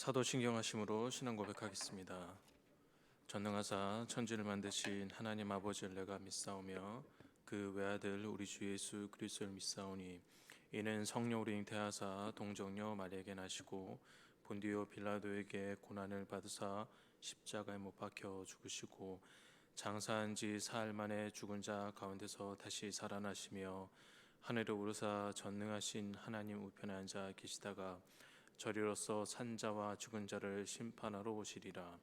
사도신경하심으로 신앙 고백하겠습니다. 전능하사 천지를 만드신 하나님 아버지를 내가 믿사오며 그 외아들 우리 주 예수 그리스도를 믿사오니 이는 성령으로 잉태하사 동정녀 마리아에게 나시고 본디오 빌라도에게 고난을 받으사 십자가에 못 박혀 죽으시고 장사한 지 사흘 만에 죽은 자 가운데서 다시 살아나시며 하늘에 오르사 전능하신 하나님 우편에 앉아 계시다가 저리로서 산자와 죽은 자를 심판하러 오시리라.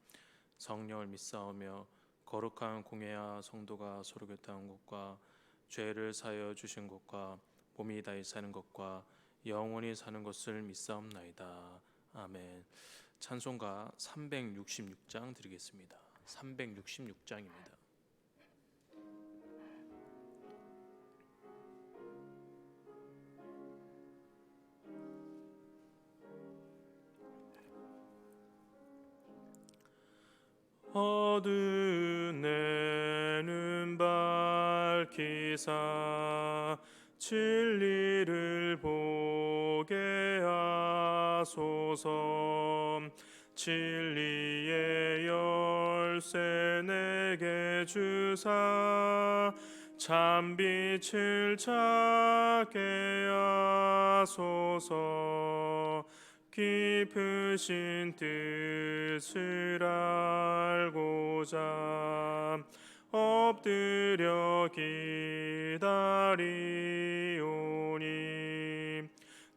성령을 믿사오며 거룩한 공회와 성도가 서로 교통한 것과 죄를 사하여 주신 것과 몸이 다시 사는 것과 영원히 사는 것을 믿사옵나이다. 아멘. 찬송가 366장 드리겠습니다. 366장입니다. 어두운에는 밝히사 진리를 보게 하소서. 진리의 열쇠 내게 주사 참빛을 찾게 하소서. 깊으신 뜻을 알고자 엎드려 기다리오니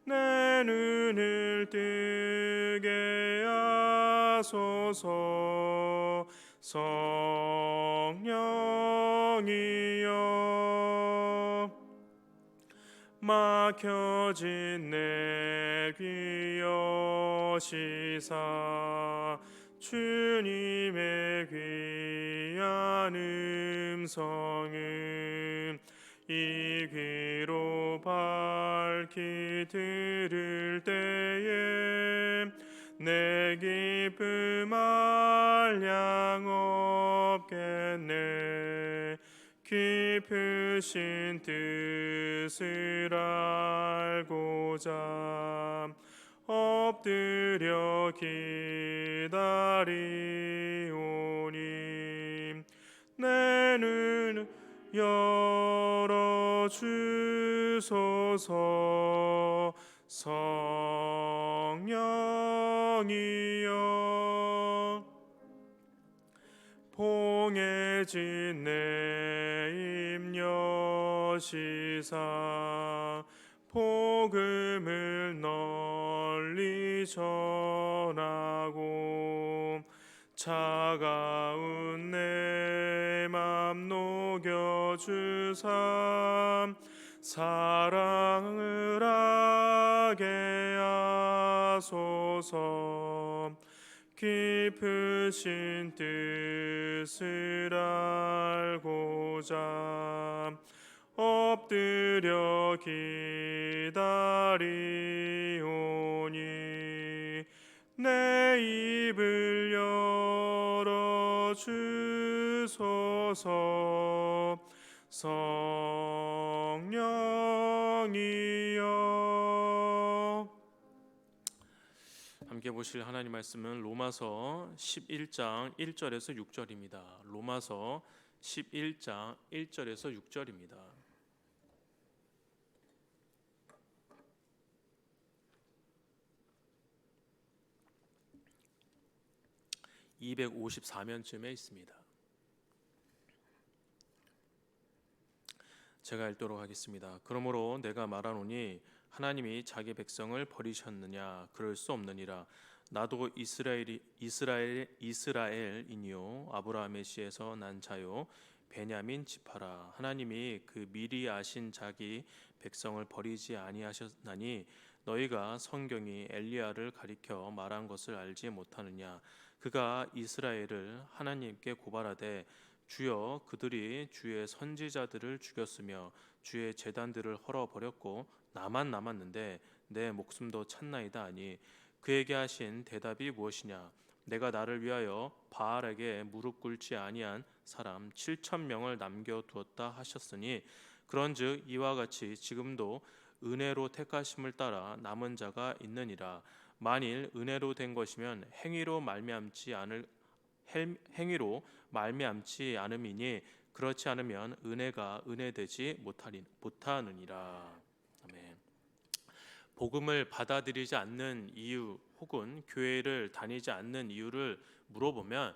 내 눈을 뜨게 하소서. 성령이여 막혀진 내 귀 여시사 주님의 귀한 음성은 이 귀로 밝히 들을 때에 내 기쁨 한량 없겠네. 깊으신 뜻을 알고자 엎드려 기다리오니 내 눈 열어주소서. 성령이여 봉해진 내 입 여시사 복음을 널리 전하고 차가운 내 맘 녹여주사 사랑을 하게 하소서. 깊으신 뜻을 알고자 엎드려 기다리오니 내 입을 열어주소서. 성령이여 함께 보실 하나님 말씀은 로마서 11장 1절에서 6절입니다. 로마서 11장 1절에서 6절입니다. (254면쯤에) 있습니다. 제가 읽도록 하겠습니다. 그러므로 내가 말하노니 하나님이 자기 백성을 버리셨느냐? 그럴 수 없느니라. 나도 이스라엘이니요 아브라함의 씨에서 난 자요 베냐민 지파라. 하나님이 그 미리 아신 자기 백성을 버리지 아니하셨나니 너희가 성경이 엘리야를 가리켜 말한 것을 알지 못하느냐? 그가 이스라엘을 하나님께 고발하되 주여 그들이 주의 선지자들을 죽였으며 주의 제단들을 헐어버렸고 나만 남았는데 내 목숨도 찾나이다 하니 그에게 하신 대답이 무엇이냐? 내가 나를 위하여 바알에게 무릎 꿇지 아니한 사람 7,000명을 남겨두었다 하셨으니 그런즉 이와 같이 지금도 은혜로 택하심을 따라 남은 자가 있느니라. 만일 은혜로 된 것이면 행위로 말미암지 않음이니 그렇지 않으면 은혜가 은혜되지 못하느니라. 아멘. 복음을 받아들이지 않는 이유 혹은 교회를 다니지 않는 이유를 물어보면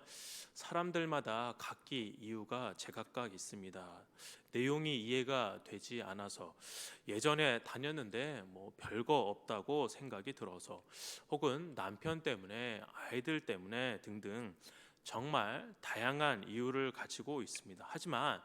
사람들마다 각기 이유가 제각각 있습니다. 내용이 이해가 되지 않아서, 예전에 다녔는데 뭐 별거 없다고 생각이 들어서, 혹은 남편 때문에, 아이들 때문에 등등 정말 다양한 이유를 가지고 있습니다. 하지만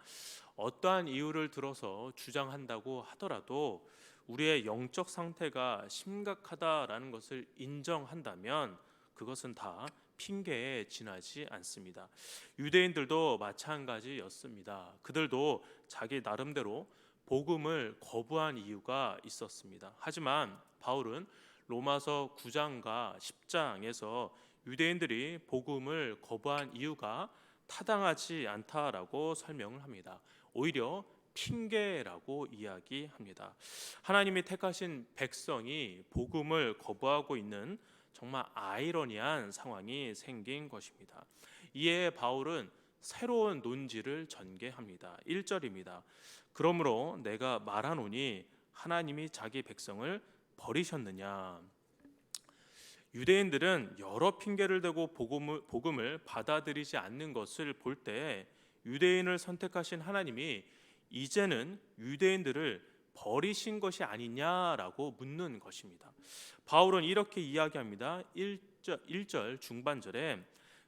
어떠한 이유를 들어서 주장한다고 하더라도 우리의 영적 상태가 심각하다라는 것을 인정한다면 그것은 다 핑계에 지나지 않습니다. 유대인들도 마찬가지였습니다. 그들도 자기 나름대로 복음을 거부한 이유가 있었습니다. 하지만 바울은 로마서 9장과 10장에서 유대인들이 복음을 거부한 이유가 타당하지 않다라고 설명을 합니다. 오히려 핑계라고 이야기합니다. 하나님이 택하신 백성이 복음을 거부하고 있는 정말 아이러니한 상황이 생긴 것입니다. 이에 바울은 새로운 논지를 전개합니다. 1절입니다. 그러므로 내가 말하노니 하나님이 자기 백성을 버리셨느냐. 유대인들은 여러 핑계를 대고 복음을 받아들이지 않는 것을 볼 때 유대인을 선택하신 하나님이 이제는 유대인들을 버리신 것이 아니냐라고 묻는 것입니다. 바울은 이렇게 이야기합니다. 1절 중반절에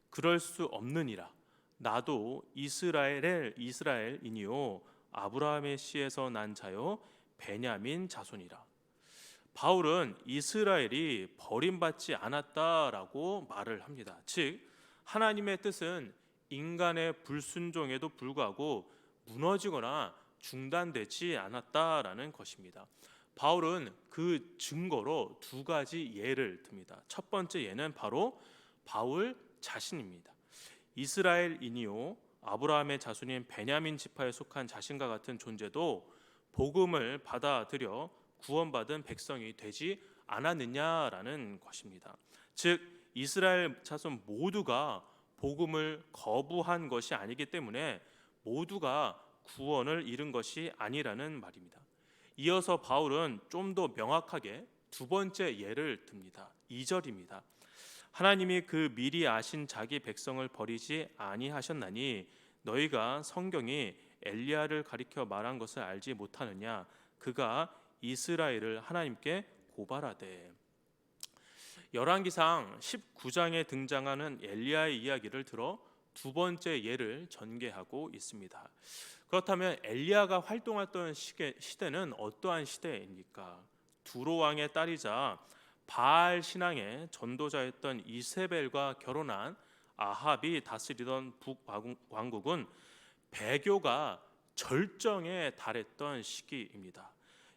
그럴 수 없느니라. 나도 이스라엘이니요 아브라함의 씨에서 난 자요 베냐민 자손이라. 바울은 이스라엘이 버림받지 않았다라고 말을 합니다. 즉 하나님의 뜻은 인간의 불순종에도 불구하고 무너지거나 중단되지 않았다라는 것입니다. 바울은 그 증거로 두 가지 예를 듭니다. 첫 번째 예는 바로 바울 자신입니다. 이스라엘이니요 아브라함의 자손인 베냐민 지파에 속한 자신과 같은 존재도 복음을 받아들여 구원받은 백성이 되지 않았느냐라는 것입니다. 즉 이스라엘 자손 모두가 복음을 거부한 것이 아니기 때문에 모두가 구원을 잃은 것이 아니라는 말입니다. 이어서 바울은 좀 더 명확하게 두 번째 예를 듭니다. 2절입니다. 하나님이 그 미리 아신 자기 백성을 버리지 아니하셨나니 너희가 성경이 엘리야를 가리켜 말한 것을 알지 못하느냐. 그가 이스라엘을 하나님께 고발하되. 열왕기상 19장에 등장하는 엘리야의 이야기를 들어 두 번째 예를 전개하고 있습니다. 그렇다면 엘리야가 활동했던 시대는 어떠한 시대입니까? 두로 왕의 딸이자 바알 신앙의 전도자였던 이세벨과 결혼한 아합이 다스리던 북왕국은 배교가 절정에 달했던 시기입니다.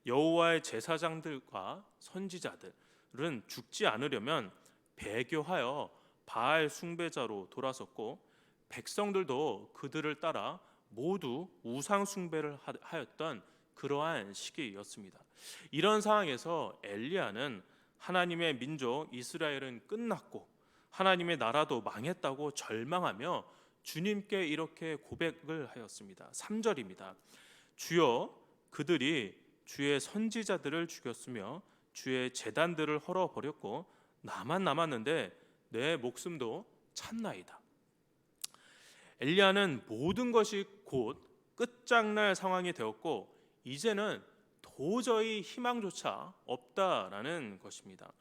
여호와의 제사장들과 선지자들은 죽지 않으려면 배교하여 바알 숭배자로 돌아섰고 백성들도 그들을 따라 모두 우상 숭배를 하였던 그러한 시기였습니다. 이런 상황에서 엘리야는 하나님의 민족 이스라엘은 끝났고 하나님의 나라도 망했다고 절망하며 주님께 이렇게 고백을 하였습니다. 3절입니다. 주여, 그들이 주의 선지자들을 죽였으며 주의 제단들을 헐어버렸고 나만 남았는데 내 목숨도 찼나이다. 엘리야는 모든 것이 곧 끝장날 상황이 되었고 이제는 도저히 희망조차 없다라는 것입니다.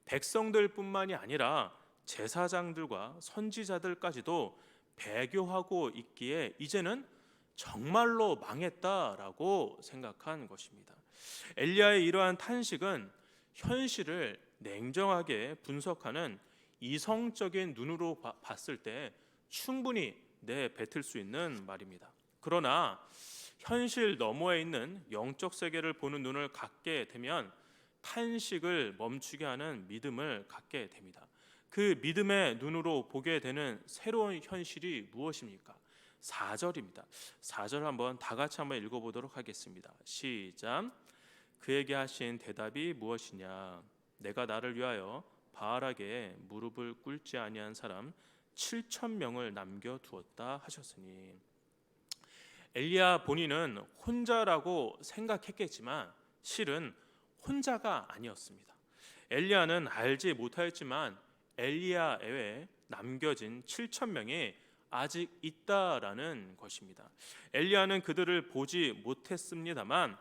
백성들뿐만이 아니라 제사장들과 선지자들까지도 배교하고 있기에 이제는 정말로 망했다라고 생각한 것입니다. 엘리야의 이러한 탄식은 현실을 냉정하게 분석하는 이성적인 눈으로 봤을 때 충분히 내뱉을 수 있는 말입니다. 그러나 현실 너머에 있는 영적 세계를 보는 눈을 갖게 되면 탄식을 멈추게 하는 믿음을 갖게 됩니다. 그 믿음의 눈으로 보게 되는 새로운 현실이 무엇입니까? 4절입니다. 4절 한번 다 같이 한번 읽어보도록 하겠습니다. 시작. 그에게 하신 대답이 무엇이냐? 내가 나를 위하여 바알에게 무릎을 꿇지 아니한 사람 7,000명을 남겨두었다 하셨으니, 엘리야 본인은 혼자라고 생각했겠지만 실은 혼자가 아니었습니다. 엘리야는 알지 못하였지만 엘리야 외에 남겨진 7,000명이 아직 있다라는 것입니다. 엘리야는 그들을 보지 못했습니다만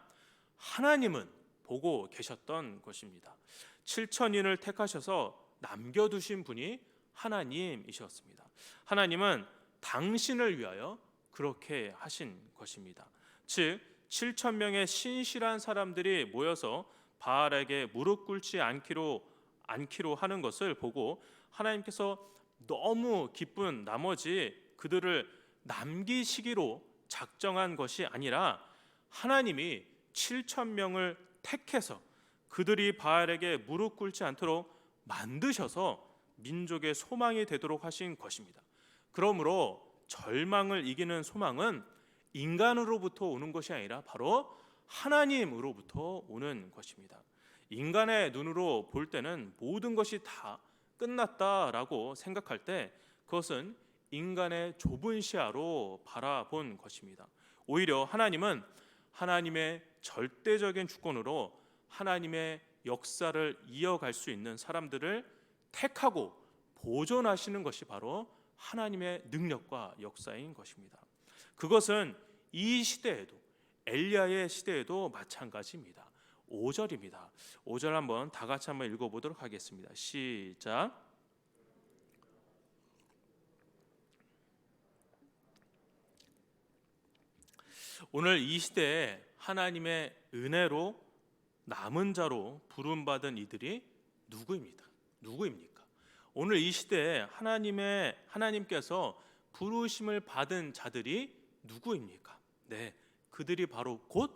하나님은 보고 계셨던 것입니다. 7,000인을 택하셔서 남겨두신 분이 하나님이셨습니다. 하나님은 당신을 위하여 그렇게 하신 것입니다. 즉 7,000명의 신실한 사람들이 모여서 바알에게 무릎 꿇지 않기로 하는 것을 보고 하나님께서 너무 기쁜 나머지 그들을 남기시기로 작정한 것이 아니라 하나님이 7,000명을 택해서 그들이 바알에게 무릎 꿇지 않도록 만드셔서 민족의 소망이 되도록 하신 것입니다. 그러므로 절망을 이기는 소망은 인간으로부터 오는 것이 아니라 바로 하나님으로부터 오는 것입니다. 인간의 눈으로 볼 때는 모든 것이 다 끝났다라고 생각할 때 그것은 인간의 좁은 시야로 바라본 것입니다. 오히려 하나님은 하나님의 절대적인 주권으로 하나님의 역사를 이어갈 수 있는 사람들을 택하고 보존하시는 것이 바로 하나님의 능력과 역사인 것입니다. 그것은 이 시대에도 엘리야의 시대에도 마찬가지입니다. 5절입니다. 5절 한번 다 같이 한번 읽어보도록 하겠습니다. 시작. 오늘 이 시대에 하나님의 은혜로 남은 자로 부름받은 이들이 누구입니까? 오늘 이 시대에 하나님께서 부르심을 받은 자들이 누구입니까? 네, 그들이 바로 곧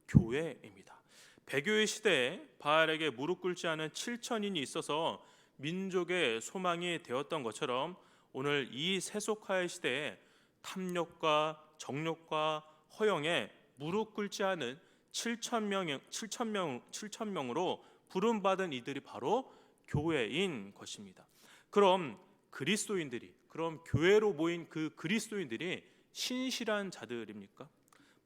교회입니다. 배교의 시대에 바알에게 무릎 꿇지 않은 7,000인이 있어서 민족의 소망이 되었던 것처럼 오늘 이 세속화의 시대에 탐욕과 정욕과 허영에 무릎 꿇지 않은 7,000명으로 부름받은 이들이 바로 교회인 것입니다. 그럼 교회로 모인 그 그리스도인들이 신실한 자들입니까?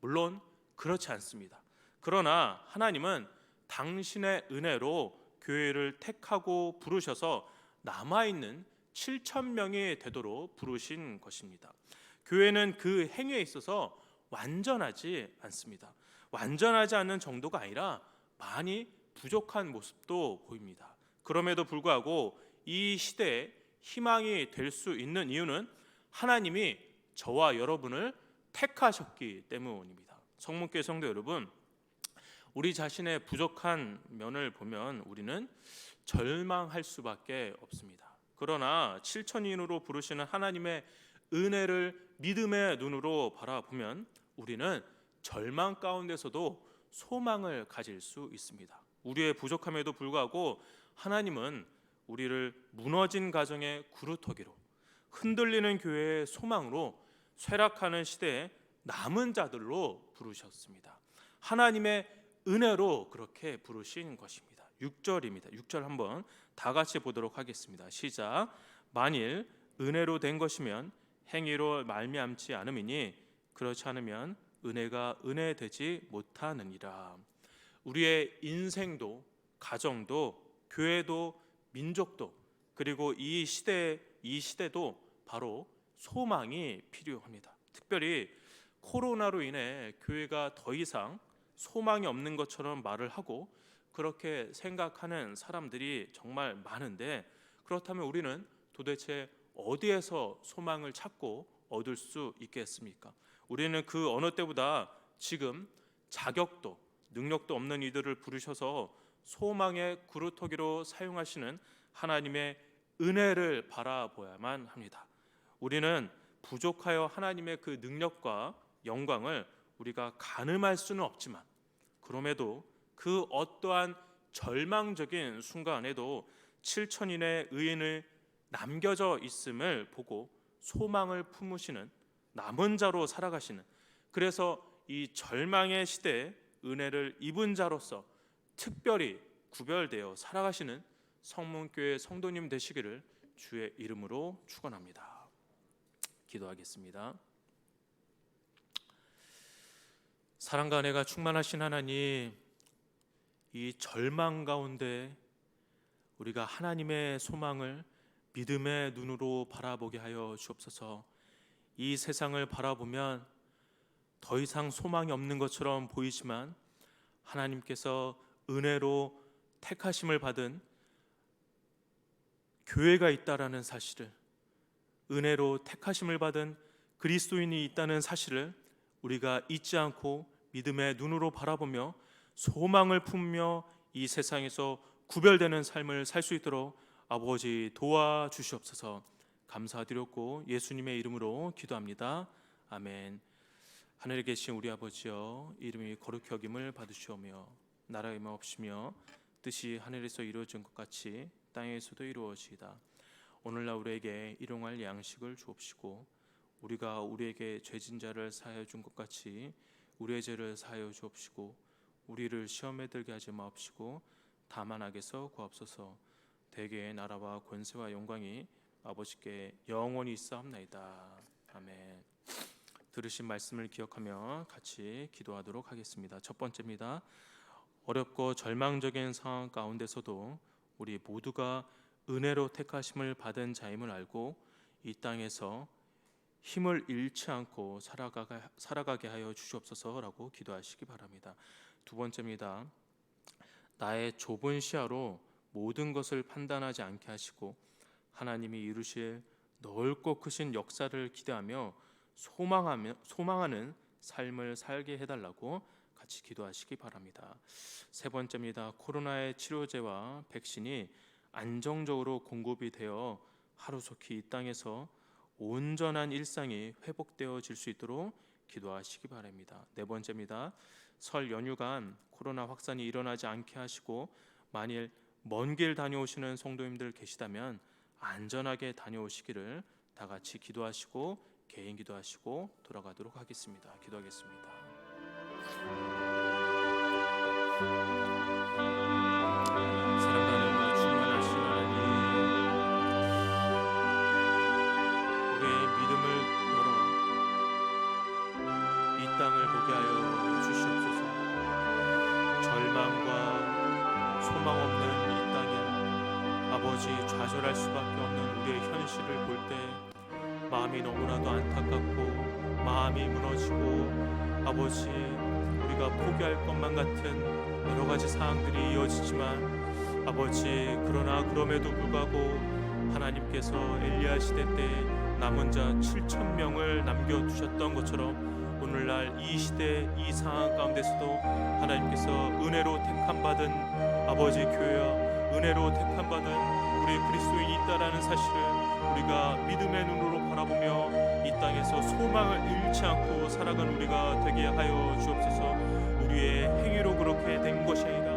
물론 그렇지 않습니다. 그러나 하나님은 당신의 은혜로 교회를 택하고 부르셔서 남아있는 7,000명이 되도록 부르신 것입니다. 교회는 그 행위에 있어서 완전하지 않습니다. 완전하지 않는 정도가 아니라 많이 부족한 모습도 보입니다. 그럼에도 불구하고 이 시대에 희망이 될 수 있는 이유는 하나님이 저와 여러분을 택하셨기 때문입니다. 성문교회 성도 여러분, 우리 자신의 부족한 면을 보면 우리는 절망할 수밖에 없습니다. 그러나 7,000인으로 부르시는 하나님의 은혜를 믿음의 눈으로 바라보면 우리는 절망 가운데서도 소망을 가질 수 있습니다. 우리의 부족함에도 불구하고 하나님은 우리를 무너진 가정의 구루터기로, 흔들리는 교회의 소망으로, 쇠락하는 시대에 남은 자들로 부르셨습니다. 하나님의 은혜로 그렇게 부르신 것입니다. 6절입니다. 6절 한번 다 같이 보도록 하겠습니다. 시작. 만일 은혜로 된 것이면 행위로 말미암지 않음이니 그렇지 않으면 은혜가 은혜되지 못하느니라. 우리의 인생도 가정도 교회도 민족도 그리고 이 시대도 바로 소망이 필요합니다. 특별히 코로나로 인해 교회가 더 이상 소망이 없는 것처럼 말을 하고 그렇게 생각하는 사람들이 정말 많은데, 그렇다면 우리는 도대체 어디에서 소망을 찾고 얻을 수 있겠습니까? 우리는 그 어느 때보다 지금 자격도 능력도 없는 이들을 부르셔서 소망의 구루터기로 사용하시는 하나님의 은혜를 바라보야만 합니다. 우리는 부족하여 하나님의 그 능력과 영광을 우리가 가늠할 수는 없지만, 그럼에도 그 어떠한 절망적인 순간에도 7,000인의 의인을 남겨져 있음을 보고 소망을 품으시는 남은 자로 살아가시는, 그래서 이 절망의 시대에 은혜를 입은 자로서 특별히 구별되어 살아가시는 성문교회 성도님 되시기를 주의 이름으로 축원합니다. 기도하겠습니다. 사랑과 은혜가 충만하신 하나님, 이 절망 가운데 우리가 하나님의 소망을 믿음의 눈으로 바라보게 하여 주옵소서. 이 세상을 바라보면 더 이상 소망이 없는 것처럼 보이지만 하나님께서 은혜로 택하심을 받은 교회가 있다라는 사실을, 은혜로 택하심을 받은 그리스도인이 있다는 사실을 우리가 잊지 않고 믿음의 눈으로 바라보며 소망을 품며 이 세상에서 구별되는 삶을 살 수 있도록 아버지 도와주시옵소서. 감사드렸고 예수님의 이름으로 기도합니다. 아멘. 하늘에 계신 우리 아버지여, 이름이 거룩히 여김을 받으시오며 나라의 마옵시며 뜻이 하늘에서 이루어진 것 같이 땅에서도 이루어지이다. 오늘날 우리에게 일용할 양식을 주옵시고 우리가 우리에게 죄진 자를 사하여 준 것 같이 우리의 죄를 사하여 주옵시고 우리를 시험에 들게 하지 마옵시고 다만 악에서 구하옵소서. 대개의 나라와 권세와 영광이 아버지께 영원히 있사옵나이다. 아멘. 들으신 말씀을 기억하며 같이 기도하도록 하겠습니다. 첫 번째입니다. 어렵고 절망적인 상황 가운데서도 우리 모두가 은혜로 택하심을 받은 자임을 알고 이 땅에서 힘을 잃지 않고 살아가게 하여 주시옵소서라고 기도하시기 바랍니다. 두 번째입니다. 나의 좁은 시야로 모든 것을 판단하지 않게 하시고 하나님이 이루실 넓고 크신 역사를 기대하며 소망하는 삶을 살게 해달라고 같이 기도하시기 바랍니다. 세 번째입니다. 코로나의 치료제와 백신이 안정적으로 공급이 되어 하루속히 이 땅에서 온전한 일상이 회복되어질 수 있도록 기도하시기 바랍니다. 네 번째입니다. 설 연휴간 코로나 확산이 일어나지 않게 하시고 만일 먼 길 다녀오시는 성도님들 계시다면 안전하게 다녀오시기를 다 같이 기도하시고 개인 기도하시고 돌아가도록 하겠습니다. 기도하겠습니다. 사랑과 은혜가 충만하신 하나님, 우리의 믿음을 열어 이 땅을 보게 하여 주시옵소서. 절망과 소망 없는 이 땅에 아버지 좌절할 수밖에 없는 우리의 현실을 볼 때 마음이 너무나도 안타깝고 마음이 무너지고 아버지 우리가 포기할 것만 같은 여러 가지 상황들이 이어지지만 아버지 그러나 그럼에도 불구하고 하나님께서 엘리야 시대 때 남은 자 7,000명을 남겨두셨던 것처럼 오늘날 이 시대 이 상황 가운데서도 하나님께서 은혜로 택함받은 아버지 교회와 은혜로 택함받은 우리 그리스도인이 있다라는 사실을 우리가 믿음의 눈으로 바라보며 이 땅에서 소망을 잃지 않고 살아가는 우리가 되게 하여 주옵소서. 우리의 행위로 그렇게 된 것이 아니라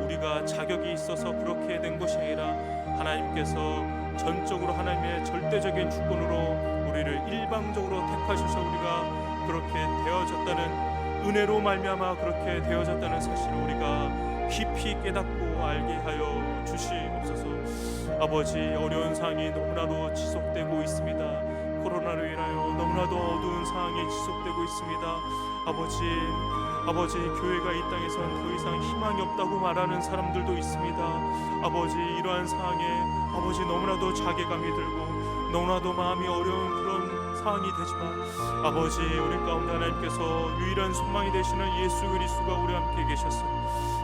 우리가 자격이 있어서 그렇게 된 것이 아니라 하나님께서 전적으로 하나님의 절대적인 주권으로 우리를 일방적으로 택하셔서 우리가 그렇게 되어졌다는 은혜로 말미암아 그렇게 되어졌다는 사실을 우리가 깊이 깨닫고 알게 하여 주시옵소서. 아버지 어려운 상황이 너무나도 지속되고 있습니다. 코로나로 인하여 너무나도 어두운 상황이 지속되고 있습니다. 아버지 교회가 이 땅에선 더 이상 희망이 없다고 말하는 사람들도 있습니다. 아버지 이러한 상황에 아버지 너무나도 자괴감이 들고 너무나도 마음이 어려운 그런 상황이 되지만 아버지 우리 가운데 하나님께서 유일한 소망이 되시는 예수 그리스도가 우리 함께 계셔서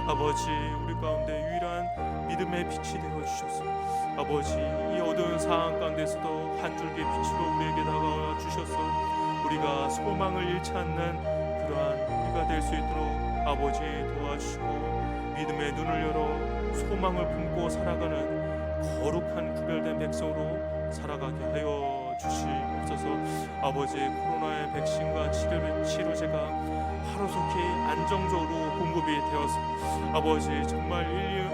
아버지 우리 가운데 유일한 믿음의 빛이 되어 주셔서 아버지 이 어두운 상황 가운데서도 한 줄기 빛으로 우리에게 다가와 주셔서 우리가 소망을 잃지 않는 그러한 우리가 될 수 있도록 아버지 도와주시고 믿음의 눈을 열어 소망을 품고 살아가는 거룩한 구별된 백성으로 살아가게 하여 주시옵소서. 아버지 코로나의 백신과 치료제가 하루속히 안정적으로 공급이 되어서 아버지 정말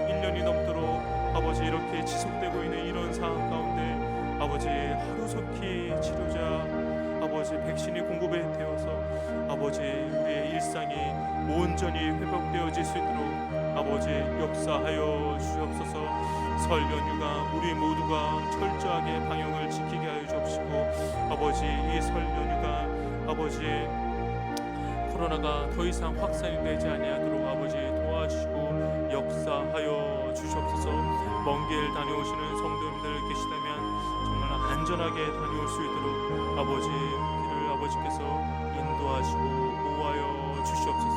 1년이 넘도록 아버지 이렇게 지속되고 있는 이런 상황 가운데 아버지 하루속히 치료자 아버지 백신이 공급이 되어서 아버지 우리의 일상이 온전히 회복되어질 수 있도록 아버지 아버지 역사하여 주옵소서. 설 연휴가 우리 모두가 철저하게 방역을 지키게 하여 주옵시고 아버지 이 설 연휴가 아버지 코로나가 더 이상 확산이 되지 아니하도록 아버지 도와주시고 역사하여 주시옵소서. 먼 길 다녀오시는 성도님들 계시다면 정말 안전하게 다녀올 수 있도록 아버지 길을 아버지께서 인도하시고 보호하여 주시옵소서.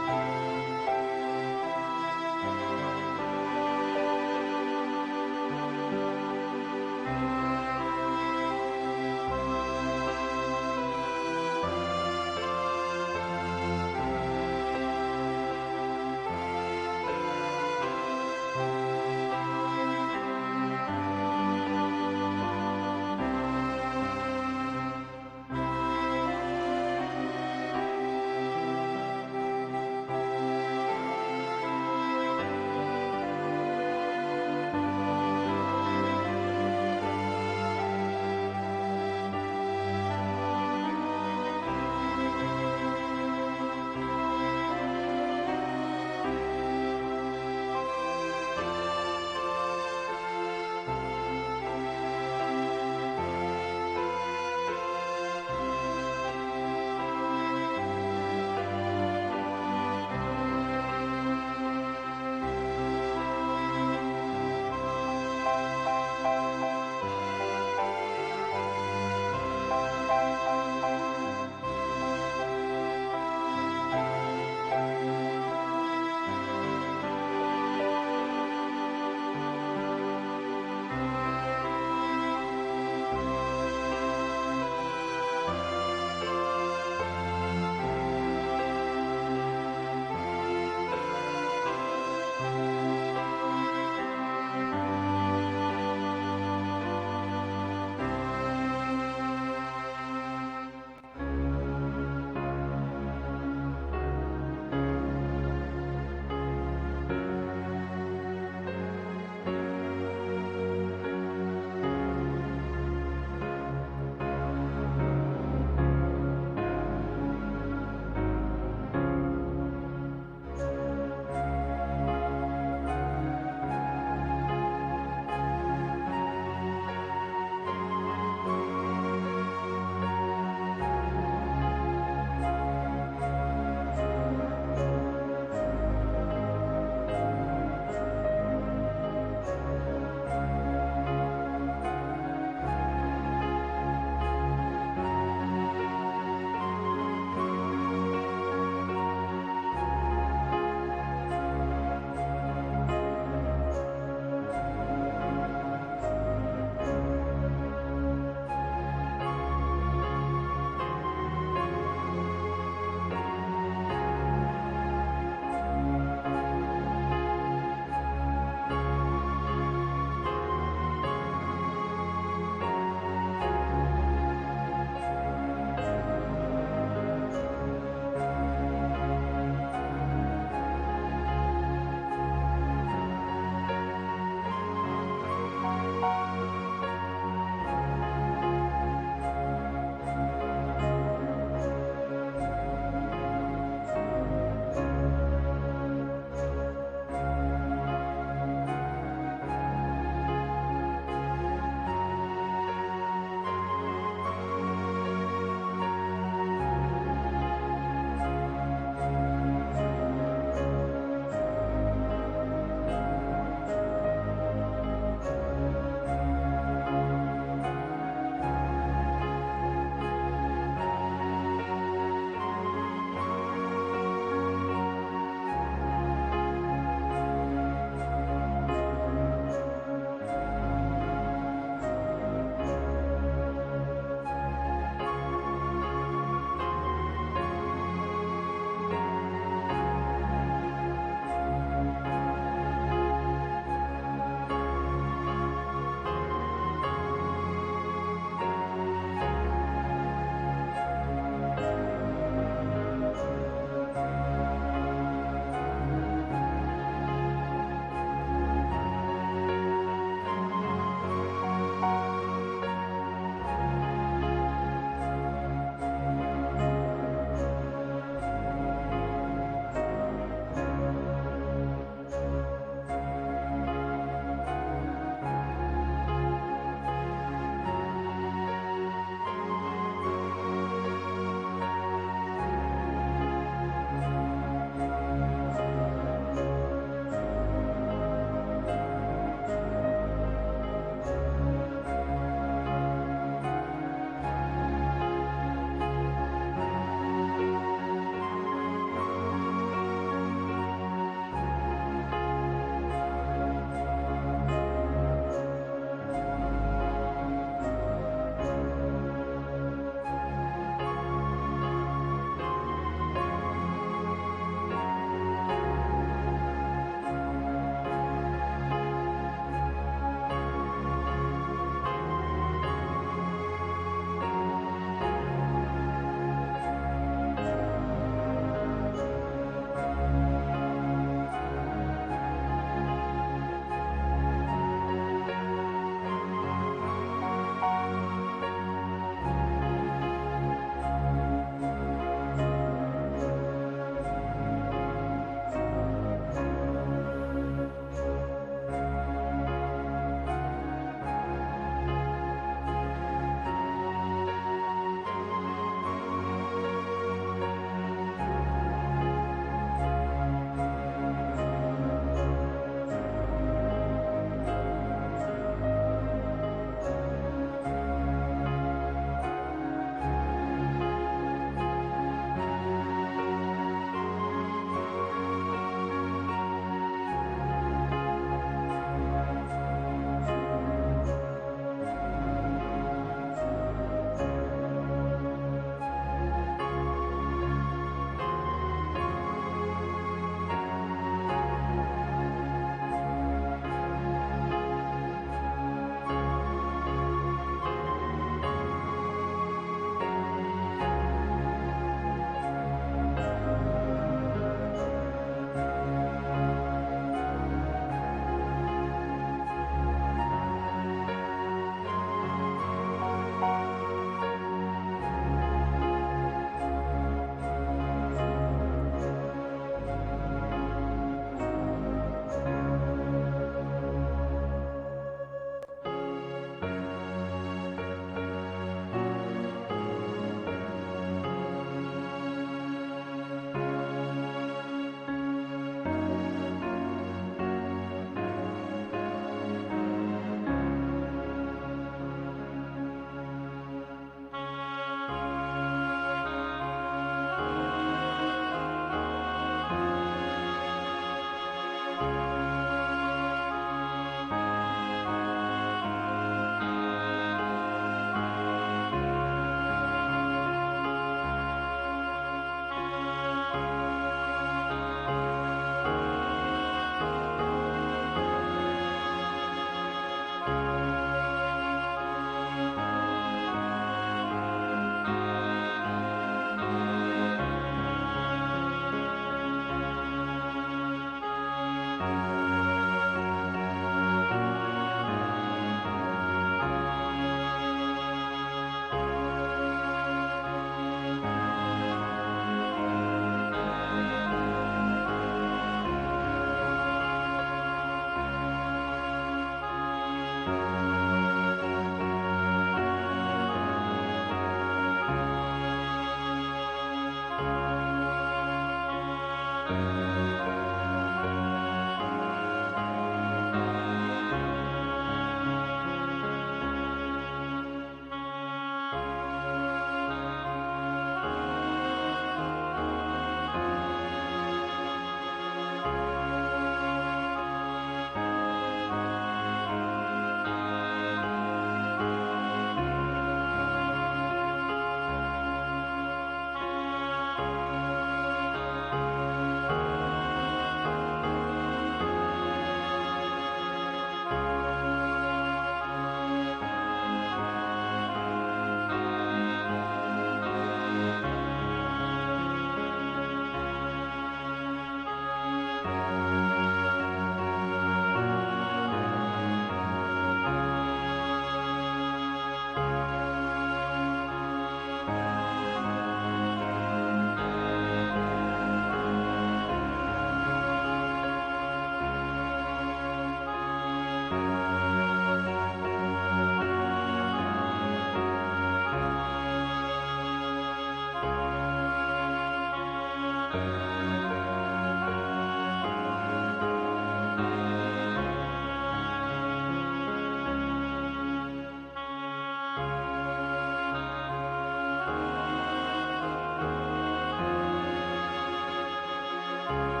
아멘.